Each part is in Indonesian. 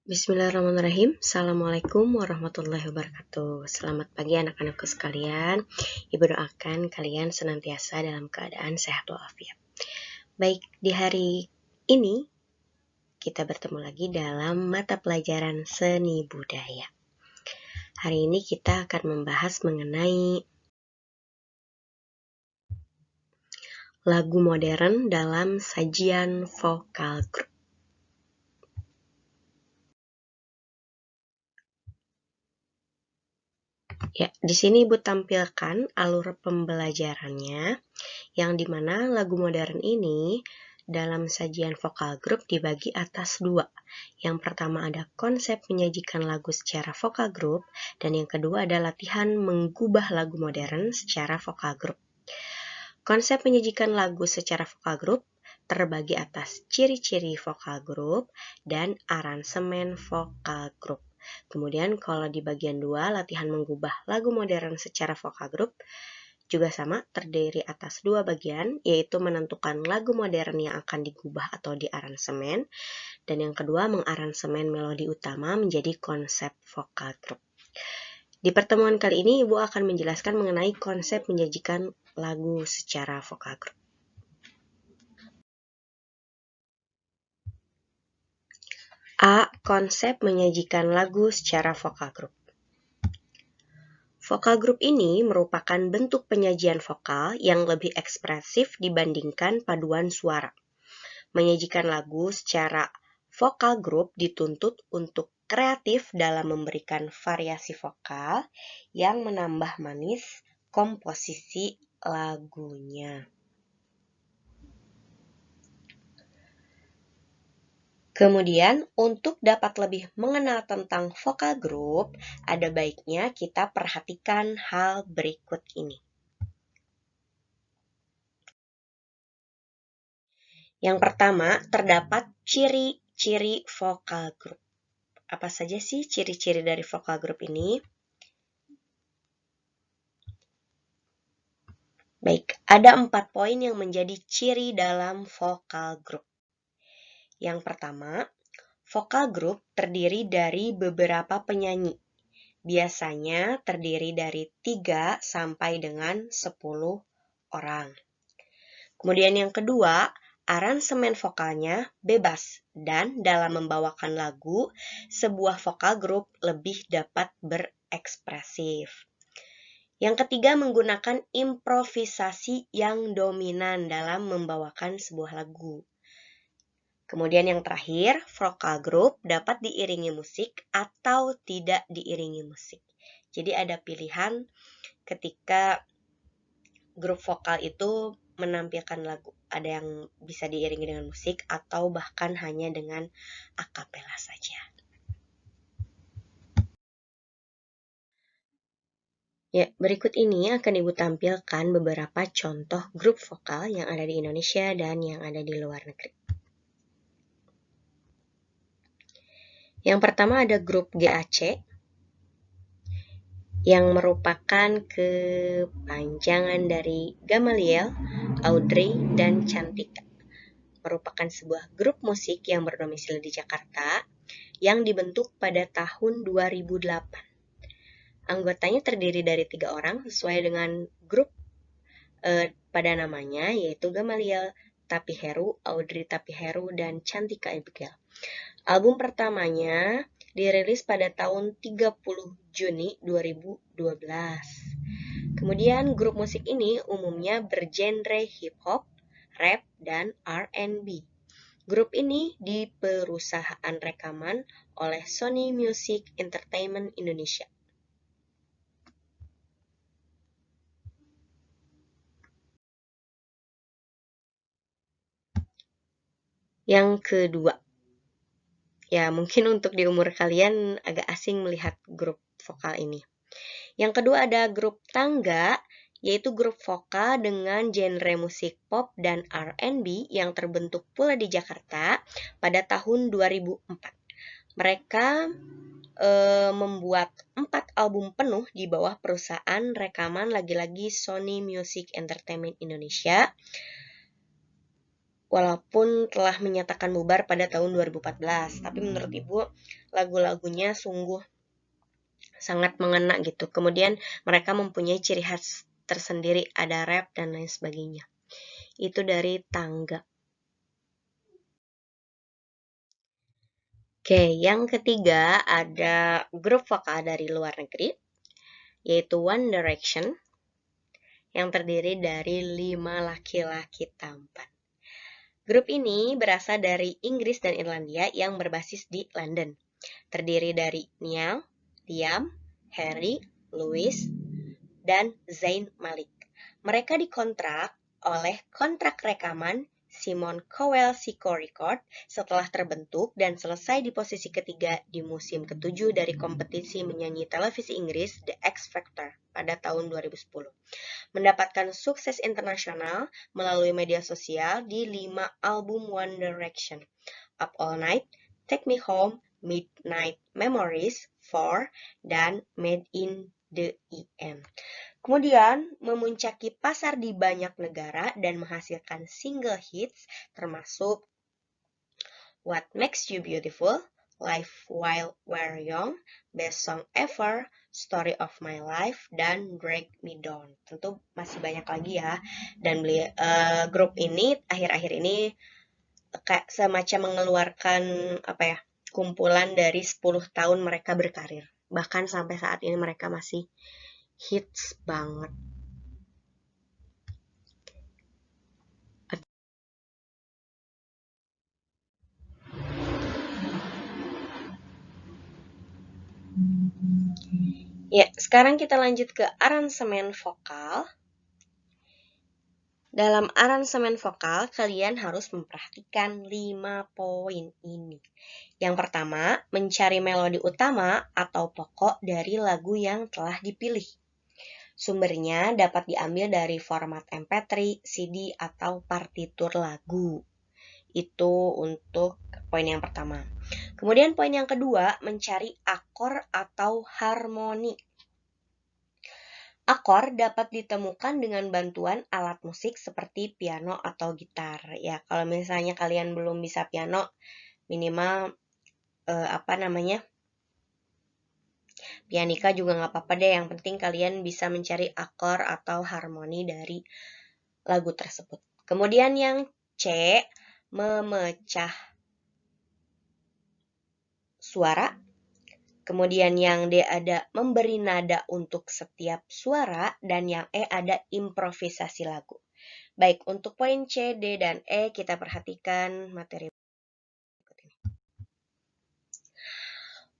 Bismillahirrahmanirrahim. Assalamualaikum warahmatullahi wabarakatuh. Selamat pagi anak-anakku sekalian. Ibu doakan kalian senantiasa dalam keadaan sehat walafiat. Baik, di hari ini kita bertemu lagi dalam mata pelajaran seni budaya. Hari ini kita akan membahas mengenai lagu modern dalam sajian vokal grup. Ya, di sini Ibu tampilkan alur pembelajarannya, yang dimana lagu modern ini dalam sajian vokal grup dibagi atas dua. Yang pertama ada konsep menyajikan lagu secara vokal grup, dan yang kedua ada latihan mengubah lagu modern secara vokal grup. Konsep menyajikan lagu secara vokal grup terbagi atas ciri-ciri vokal grup dan aransemen vokal grup. Kemudian kalau di bagian 2, latihan mengubah lagu modern secara vokal grup, juga sama, terdiri atas dua bagian, yaitu menentukan lagu modern yang akan digubah atau diaransemen, dan yang kedua mengaransemen melodi utama menjadi konsep vokal grup. Di pertemuan kali ini, Ibu akan menjelaskan mengenai konsep menyajikan lagu secara vokal grup. A. Konsep menyajikan lagu secara vokal grup. Vokal grup ini merupakan bentuk penyajian vokal yang lebih ekspresif dibandingkan paduan suara. Menyajikan lagu secara vokal grup dituntut untuk kreatif dalam memberikan variasi vokal yang menambah manis komposisi lagunya. Kemudian, untuk dapat lebih mengenal tentang vokal grup, ada baiknya kita perhatikan hal berikut ini. Yang pertama, terdapat ciri-ciri vokal grup. Apa saja sih ciri-ciri dari vokal grup ini? Baik, ada 4 poin yang menjadi ciri dalam vokal grup. Yang pertama, vokal grup terdiri dari beberapa penyanyi. Biasanya terdiri dari 3 sampai dengan 10 orang. Kemudian yang kedua, aransemen vokalnya bebas, dan dalam membawakan lagu, sebuah vokal grup lebih dapat berekspresif. Yang ketiga, menggunakan improvisasi yang dominan dalam membawakan sebuah lagu. Kemudian yang terakhir, vokal grup dapat diiringi musik atau tidak diiringi musik. Jadi ada pilihan ketika grup vokal itu menampilkan lagu. Ada yang bisa diiringi dengan musik atau bahkan hanya dengan akapela saja. Ya, berikut ini akan Ibu tampilkan beberapa contoh grup vokal yang ada di Indonesia dan yang ada di luar negeri. Yang pertama ada grup GAC, yang merupakan kepanjangan dari Gamaliel, Audrey, dan Cantika. Merupakan sebuah grup musik yang berdomisili di Jakarta yang dibentuk pada tahun 2008. Anggotanya terdiri dari 3 orang sesuai dengan grup pada namanya, yaitu Gamaliel Tapiheru, Audrey Tapiheru, dan Cantika Abigail. Album pertamanya dirilis pada tahun 30 Juni 2012. Kemudian grup musik ini umumnya bergenre hip hop, rap, dan R&B. Grup ini di perusahaan rekaman oleh Sony Music Entertainment Indonesia. Yang kedua, ya mungkin untuk di umur kalian agak asing melihat grup vokal ini. Yang kedua ada grup Tangga, yaitu grup vokal dengan genre musik pop dan R&B yang terbentuk pula di Jakarta pada tahun 2004. Mereka membuat 4 album penuh di bawah perusahaan rekaman lagi-lagi Sony Music Entertainment Indonesia walaupun telah menyatakan bubar pada tahun 2014. Tapi menurut Ibu, lagu-lagunya sungguh sangat mengena gitu. Kemudian mereka mempunyai ciri khas tersendiri, ada rap dan lain sebagainya. Itu dari Tangga. Oke, yang ketiga ada grup vokal dari luar negeri, yaitu One Direction, yang terdiri dari 5 laki-laki tampan. Grup ini berasal dari Inggris dan Irlandia yang berbasis di London. Terdiri dari Niall, Liam, Harry, Louis, dan Zayn Malik. Mereka dikontrak oleh kontrak rekaman Simon Cowell Sico Record setelah terbentuk dan selesai di posisi ketiga di musim ke-7 dari kompetisi menyanyi televisi Inggris The X Factor pada tahun 2010. Mendapatkan sukses internasional melalui media sosial di 5 album One Direction, Up All Night, Take Me Home, Midnight Memories, 4, dan Made in the EM. Kemudian memuncaki pasar di banyak negara dan menghasilkan single hits termasuk What Makes You Beautiful, Life While We're Young, Best Song Ever, Story of My Life, dan Drag Me Down. Tentu masih banyak lagi ya. Dan grup ini akhir-akhir ini kayak semacam mengeluarkan kumpulan dari 10 tahun mereka berkarir. Bahkan sampai saat ini mereka masih hits banget. Ya, sekarang kita lanjut ke aransemen vokal. Dalam aransemen vokal, kalian harus memperhatikan 5 poin ini. Yang pertama, mencari melodi utama atau pokok dari lagu yang telah dipilih. Sumbernya dapat diambil dari format MP3, CD, atau partitur lagu. Itu untuk poin yang pertama. Kemudian poin yang kedua, mencari akor atau harmoni. Akor dapat ditemukan dengan bantuan alat musik seperti piano atau gitar. Ya, kalau misalnya kalian belum bisa piano, minimal pianika juga nggak apa-apa deh. Yang penting kalian bisa mencari akor atau harmoni dari lagu tersebut. Kemudian yang C, memecah suara. Kemudian yang D ada memberi nada untuk setiap suara, dan yang E ada improvisasi lagu. Baik, untuk poin C, D, dan E kita perhatikan materi berikut ini.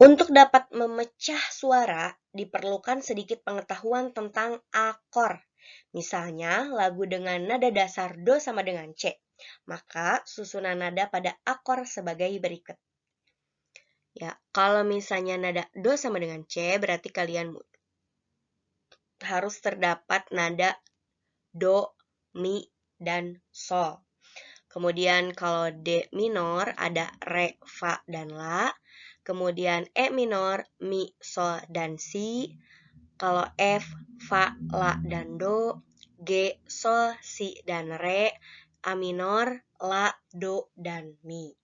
Untuk dapat memecah suara, diperlukan sedikit pengetahuan tentang akor. Misalnya, lagu dengan nada dasar Do sama dengan C, maka susunan nada pada akor sebagai berikut. Ya, kalau misalnya nada Do sama dengan C, berarti kalian harus terdapat nada Do, Mi, dan Sol. Kemudian kalau D minor ada Re, Fa, dan La. Kemudian E minor, Mi, Sol, dan Si. Kalau F, Fa, La, dan Do. G, Sol, Si, dan Re. A minor, La, Do, dan Mi.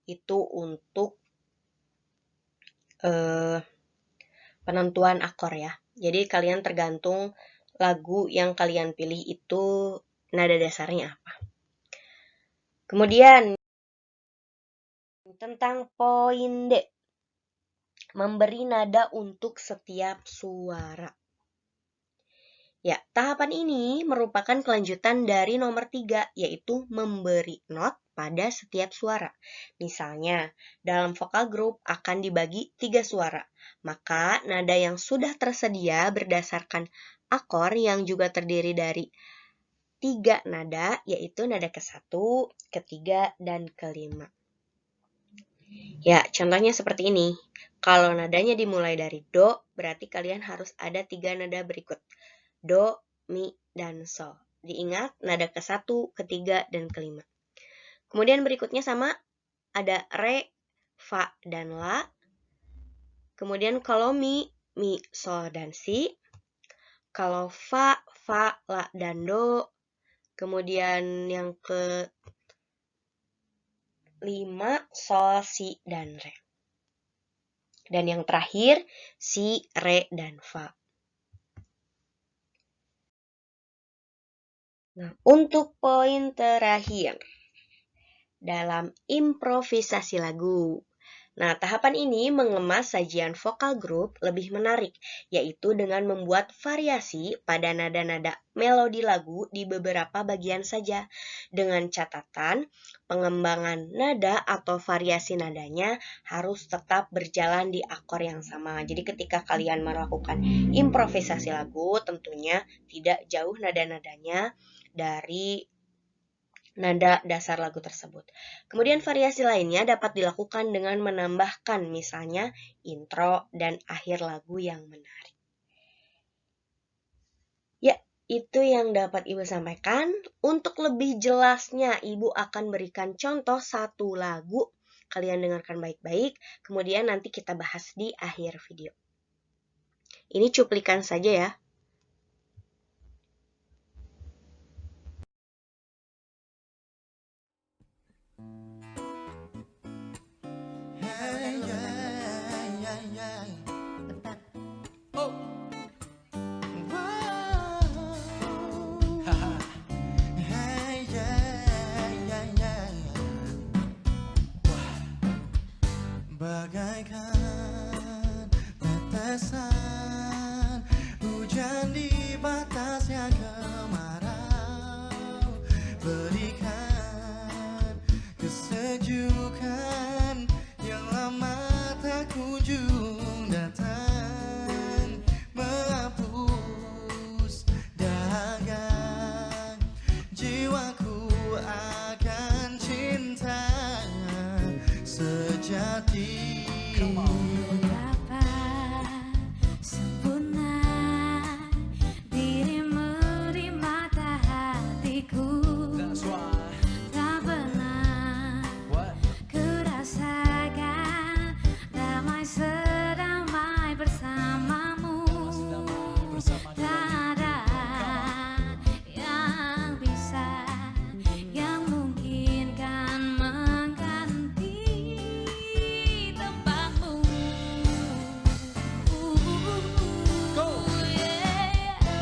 Itu untuk penentuan akor ya. Jadi kalian tergantung lagu yang kalian pilih itu nada dasarnya apa. Kemudian tentang poin D, memberi nada untuk setiap suara. Ya, tahapan ini merupakan kelanjutan dari nomor 3, yaitu memberi not pada setiap suara. Misalnya, dalam vokal group akan dibagi 3 suara. Maka, nada yang sudah tersedia berdasarkan akor yang juga terdiri dari 3 nada, yaitu nada ke-1, ke-3, dan ke-5. Ya, contohnya seperti ini. Kalau nadanya dimulai dari Do, berarti kalian harus ada 3 nada berikut. Do, Mi, dan Sol. Diingat, nada ke-1, ke-3, dan ke-5. Kemudian berikutnya sama, ada Re, Fa, dan La. Kemudian kalau Mi, Sol, dan Si. Kalau Fa, La, dan Do. Kemudian yang 5, sol, si, dan re. Dan yang terakhir, si, re, dan fa. Nah, untuk poin terakhir dalam improvisasi lagu. Nah, tahapan ini mengemas sajian vokal grup lebih menarik, yaitu dengan membuat variasi pada nada-nada melodi lagu di beberapa bagian saja, dengan catatan pengembangan nada atau variasi nadanya harus tetap berjalan di akor yang sama. Jadi ketika kalian melakukan improvisasi lagu, tentunya tidak jauh nada-nadanya dari nada dasar lagu tersebut. Kemudian variasi lainnya dapat dilakukan dengan menambahkan misalnya intro dan akhir lagu yang menarik. Ya, itu yang dapat Ibu sampaikan. Untuk lebih jelasnya, Ibu akan berikan contoh satu lagu. Kalian dengarkan baik-baik, kemudian nanti kita bahas di akhir video. Ini cuplikan saja ya. Bagaikan tetesan hujan di batasnya kemarau, berikan kesejukan yang lama tak kunjung datang, menghapus dahaga jiwaku akan cinta sejati. Betapa sempurna dirimu di mata hatiku. Tak pernah ku rasakan damai sedamai bersamamu. Tak ada yang bisa, yang mungkin kan mengganti tempatmu.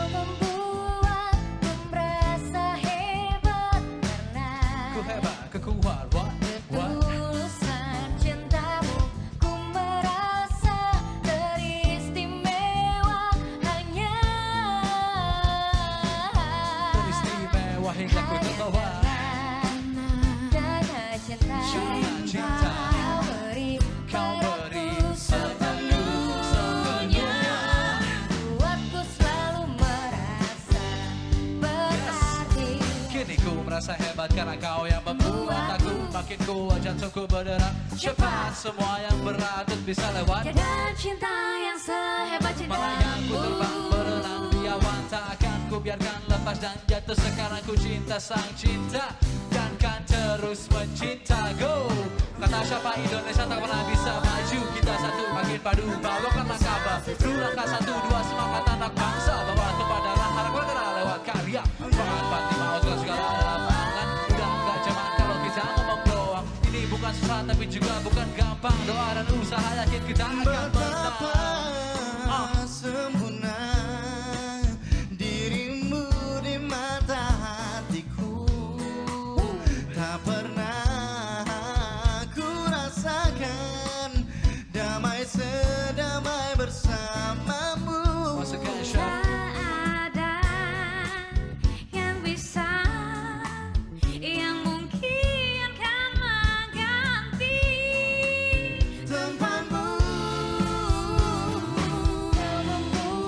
Membuatku merasa hebat karena ketulusan cintamu. Ku merasa teristimewa hanya hingga ku terbawa. karena cinta kau beri sepenuhnya, buatku selalu merasa berarti. Kini ku merasa hebat karena kau yang membuat aku makin kuat, jantungku berderak cepat. Semua yang berat bisa lewat. Tiada cinta yang sehebat Melayang ku cintamu. terbang berenang di awan, tak akan ku biarkan lepas dan jatuh. Sekarang ku cinta sang cinta dan kan terus mencinta. Go! Kata siapa Indonesia tak pernah bisa maju. Kita satu makin padu, bawakan langkah baru. Langkah 1, 2, semangat anak bangsa. Bawa kepada harapan bergerak lewat karya. Semangat pati mau segala lapangan. Udah gak zaman kalau kita ngomong doang. Ini bukan susah tapi juga bukan gampang. Doa dan usaha yakin kita akan menang. Sempurna dirimu di mata hatiku. Tak pernah ku rasakan damai sedamai bersamamu. Tak ada yang bisa, yang mungkin kan mengganti tempatmu. tempatmu.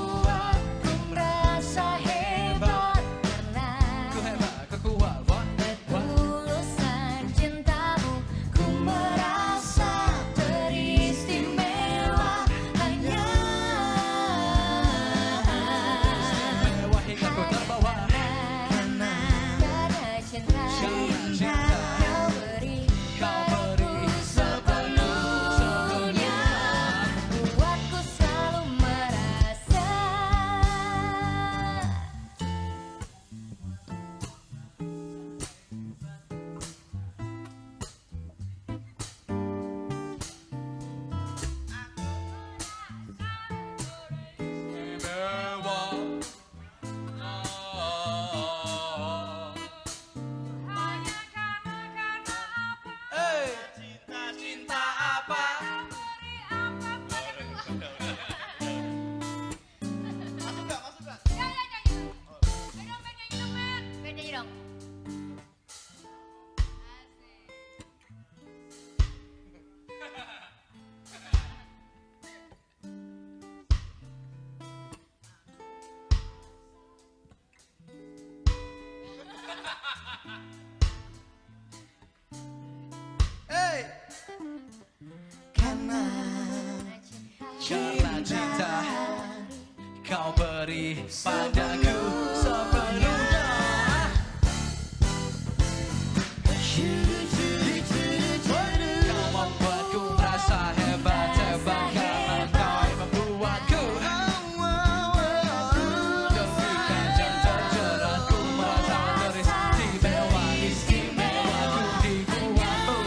Karena cinta kau beri padaku sepenuhnya. Kau membuatku merasa hebat karena kau yang membuatku demikian dan terjerat. Ku merasa teristimewaku dibuatmu.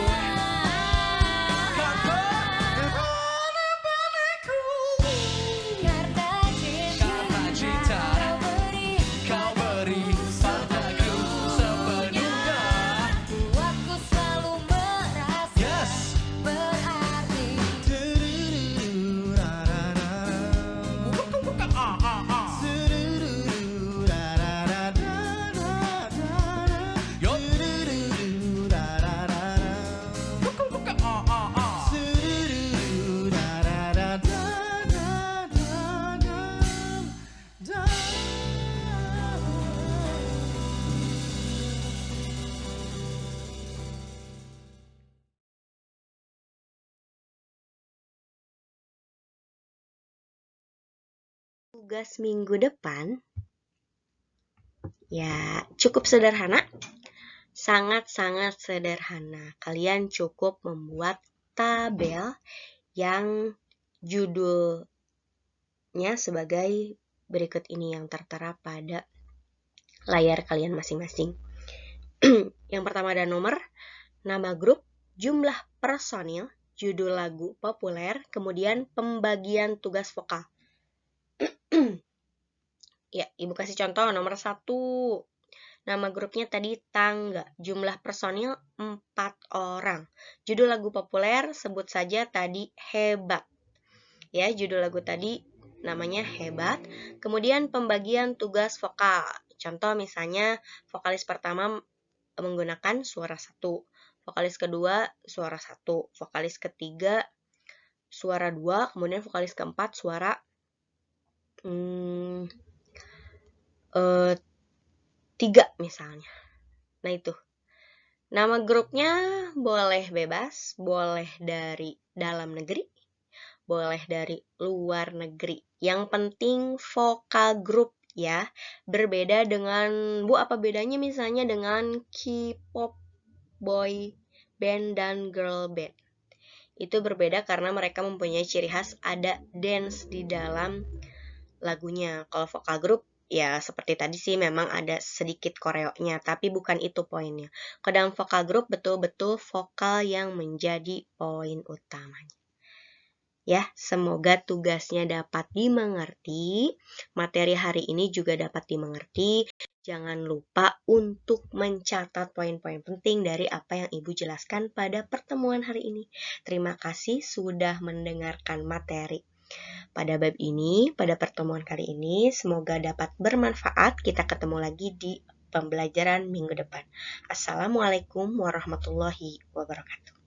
Karena cinta kau beri padaku sepenuhnya. Buatku selalu merasa Yes. berarti. Yo. Tugas minggu depan ya cukup sederhana, sangat-sangat sederhana. Kalian cukup membuat tabel yang judulnya sebagai berikut ini yang tertera pada layar kalian masing-masing. Yang pertama ada nomor, nama grup, jumlah personil, judul lagu populer, kemudian pembagian tugas vokal. Ya, Ibu kasih contoh nomor 1. Nama grupnya tadi Tangga. Jumlah personil 4 orang. Judul lagu populer sebut saja tadi Hebat. Ya, judul lagu tadi namanya Hebat. Kemudian pembagian tugas vokal. Contoh misalnya vokalis pertama menggunakan suara 1. Vokalis kedua suara 1. Vokalis ketiga suara 2. Kemudian vokalis keempat suara 3 misalnya. Nah itu. Nama grupnya boleh bebas, boleh dari dalam negeri, boleh dari luar negeri. Yang penting vokal grup ya. Berbeda dengan, Bu, apa bedanya misalnya dengan K-pop, boy band, dan girl band? Itu berbeda karena mereka mempunyai ciri khas ada dance di dalam lagunya. Kalau vokal grup ya seperti tadi sih memang ada sedikit koreonya, tapi bukan itu poinnya. Kadang vokal grup betul-betul vokal yang menjadi poin utamanya. Ya, semoga tugasnya dapat dimengerti. Materi hari ini juga dapat dimengerti. Jangan lupa untuk mencatat poin-poin penting dari apa yang Ibu jelaskan pada pertemuan hari ini. Terima kasih sudah mendengarkan materi pada bab ini, pada pertemuan kali ini. Semoga dapat bermanfaat. Kita ketemu lagi di pembelajaran minggu depan. Assalamualaikum warahmatullahi wabarakatuh.